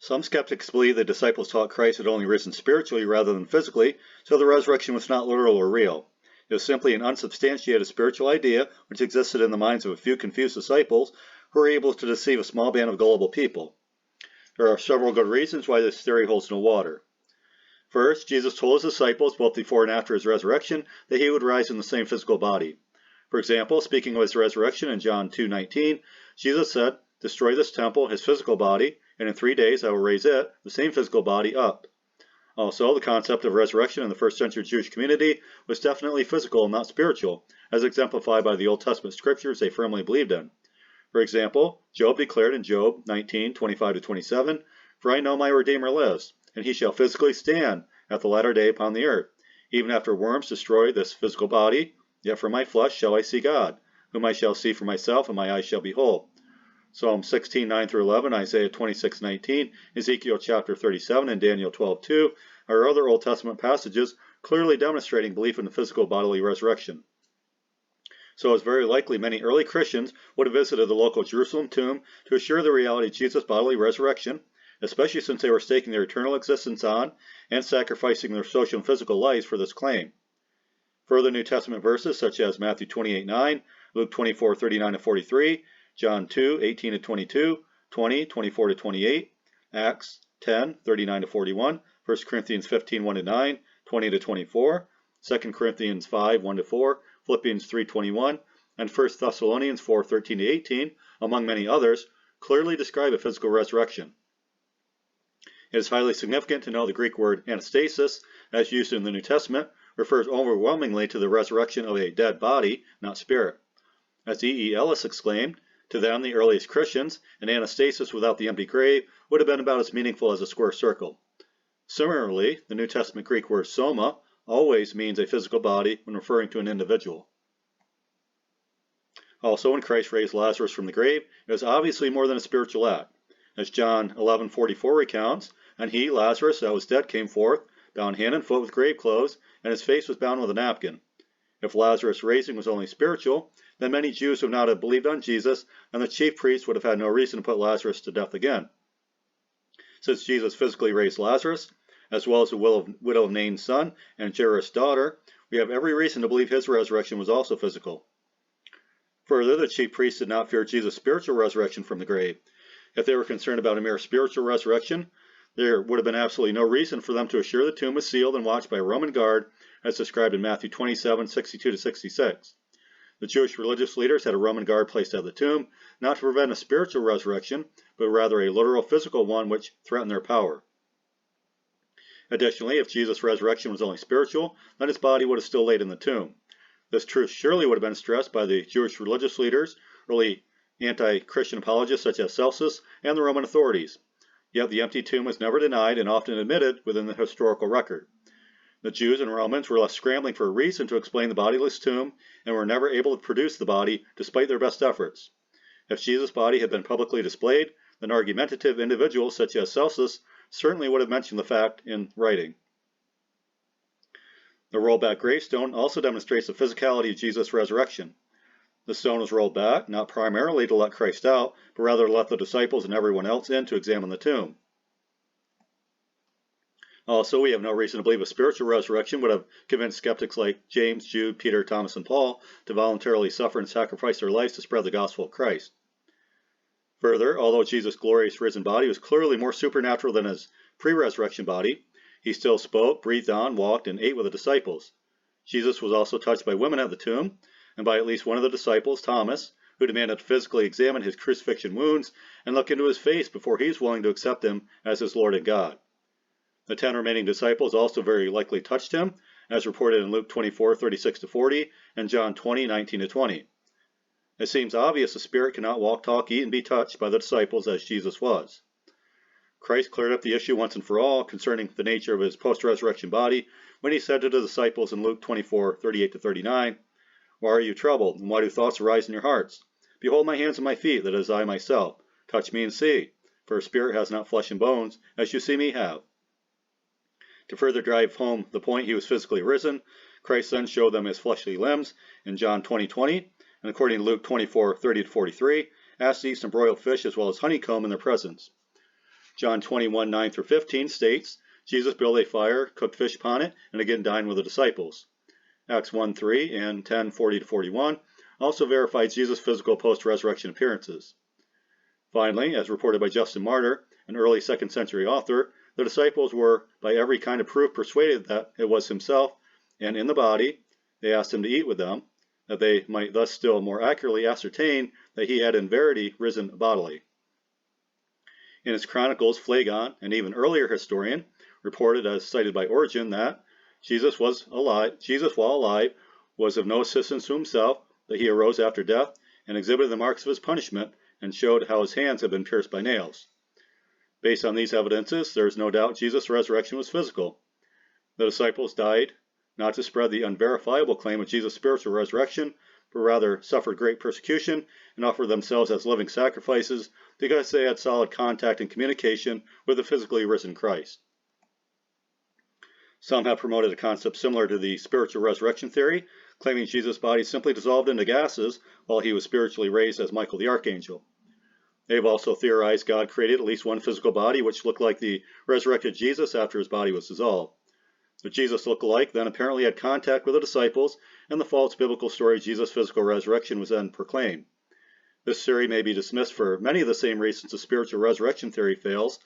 Some skeptics believe the disciples taught Christ had only risen spiritually rather than physically, so the resurrection was not literal or real. It was simply an unsubstantiated spiritual idea which existed in the minds of a few confused disciples who were able to deceive a small band of gullible people. There are several good reasons why this theory holds no water. First, Jesus told his disciples, both before and after his resurrection, that he would rise in the same physical body. For example, speaking of his resurrection in John 2:19, Jesus said, "Destroy this temple, his physical body, and in 3 days I will raise it, the same physical body, up." Also, the concept of resurrection in the first century Jewish community was definitely physical and not spiritual, as exemplified by the Old Testament scriptures they firmly believed in. For example, Job declared in Job 19:25-27, "For I know my Redeemer lives, and he shall physically stand at the latter day upon the earth. Even after worms destroy this physical body, yet from my flesh shall I see God, whom I shall see for myself, and my eyes shall behold." Psalm 16:9-11, Isaiah 26:19, Ezekiel chapter 37, and Daniel 12:2 are other Old Testament passages clearly demonstrating belief in the physical bodily resurrection. So it's very likely many early Christians would have visited the local Jerusalem tomb to assure the reality of Jesus' bodily resurrection, especially since they were staking their eternal existence on and sacrificing their social and physical lives for this claim. Further New Testament verses such as Matthew 28:9, Luke 24:39-43, John 2:18-22, 20:24-28, Acts 10:39-41, 1 Corinthians 15:1-9, 20-24, 2 Corinthians 5:1-4, Philippians 3:21, and 1 Thessalonians 4:13-18, among many others, clearly describe a physical resurrection. It is highly significant to know the Greek word anastasis, as used in the New Testament, refers overwhelmingly to the resurrection of a dead body, not spirit. As E.E. Ellis exclaimed, "To them, the earliest Christians, an anastasis without the empty grave would have been about as meaningful as a square circle." Similarly, the New Testament Greek word soma always means a physical body when referring to an individual. Also, when Christ raised Lazarus from the grave, it was obviously more than a spiritual act. As John 11:44 recounts, "And he, Lazarus, that was dead, came forth, bound hand and foot with grave clothes, and his face was bound with a napkin." If Lazarus' raising was only spiritual, then many Jews would not have believed on Jesus, and the chief priests would have had no reason to put Lazarus to death again. Since Jesus physically raised Lazarus, as well as the widow of Nain's son and Jairus' daughter, we have every reason to believe his resurrection was also physical. Further, the chief priests did not fear Jesus' spiritual resurrection from the grave. If they were concerned about a mere spiritual resurrection, there would have been absolutely no reason for them to assure the tomb was sealed and watched by a Roman guard, as described in Matthew 27:62-66. The Jewish religious leaders had a Roman guard placed at the tomb, not to prevent a spiritual resurrection, but rather a literal physical one which threatened their power. Additionally, if Jesus' resurrection was only spiritual, then his body would have still laid in the tomb. This truth surely would have been stressed by the Jewish religious leaders, early anti-Christian apologists such as Celsus, and the Roman authorities. Yet the empty tomb was never denied and often admitted within the historical record. The Jews and Romans were left scrambling for a reason to explain the bodiless tomb and were never able to produce the body despite their best efforts. If Jesus' body had been publicly displayed, then argumentative individuals such as Celsus certainly would have mentioned the fact in writing. The rollback gravestone also demonstrates the physicality of Jesus' resurrection. The stone was rolled back, not primarily to let Christ out, but rather to let the disciples and everyone else in to examine the tomb. Also, we have no reason to believe a spiritual resurrection would have convinced skeptics like James, Jude, Peter, Thomas, and Paul to voluntarily suffer and sacrifice their lives to spread the gospel of Christ. Further, although Jesus' glorious risen body was clearly more supernatural than his pre-resurrection body, he still spoke, breathed on, walked, and ate with the disciples. Jesus was also touched by women at the tomb, and by at least one of the disciples, Thomas, who demanded to physically examine his crucifixion wounds and look into his face before he was willing to accept him as his Lord and God. The 10 remaining disciples also very likely touched him, as reported in Luke 24:36-40 and John 20:19-20. It seems obvious a spirit cannot walk, talk, eat, and be touched by the disciples as Jesus was. Christ cleared up the issue once and for all concerning the nature of his post-resurrection body when he said to the disciples in Luke 24:38-39, "Why are you troubled, and why do thoughts arise in your hearts? Behold my hands and my feet, that is I myself. Touch me and see, for a spirit has not flesh and bones, as you see me have." To further drive home the point he was physically risen, Christ then showed them his fleshly limbs in John 20:20, and according to Luke 24:30-43, asked to eat some broiled fish as well as honeycomb in their presence. John 21:9 through 15 states, Jesus built a fire, cooked fish upon it, and again dined with the disciples. Acts 1:3 and 10:40 to 41 also verifies Jesus' physical post-resurrection appearances. Finally, as reported by Justin Martyr, an early 2nd century author, the disciples were by every kind of proof persuaded that it was himself, and in the body. They asked him to eat with them, that they might thus still more accurately ascertain that he had in verity risen bodily. In his chronicles, Phlegon, an even earlier historian, reported, as cited by Origen, that Jesus, while alive, was of no assistance to himself, that he arose after death and exhibited the marks of his punishment, and showed how his hands had been pierced by nails. Based on these evidences, there is no doubt Jesus' resurrection was physical. The disciples died not to spread the unverifiable claim of Jesus' spiritual resurrection, but rather suffered great persecution and offered themselves as living sacrifices because they had solid contact and communication with the physically risen Christ. Some have promoted a concept similar to the spiritual resurrection theory, claiming Jesus' body simply dissolved into gases while he was spiritually raised as Michael the Archangel. They've also theorized God created at least one physical body which looked like the resurrected Jesus after his body was dissolved. The Jesus look-alike then apparently had contact with the disciples, and the false biblical story of Jesus' physical resurrection was then proclaimed. This theory may be dismissed for many of the same reasons the spiritual resurrection theory fails,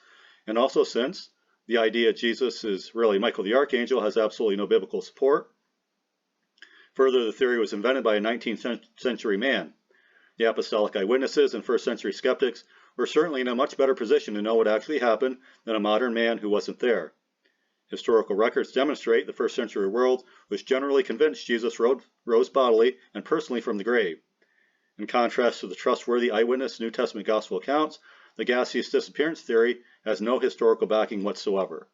and also since the idea Jesus is really Michael the Archangel has absolutely no biblical support. Further, the theory was invented by a 19th century man. The apostolic eyewitnesses and first century skeptics were certainly in a much better position to know what actually happened than a modern man who wasn't there. Historical records demonstrate the first century world was generally convinced Jesus rose bodily and personally from the grave. In contrast to the trustworthy eyewitness New Testament gospel accounts, the gaseous disappearance theory has no historical backing whatsoever.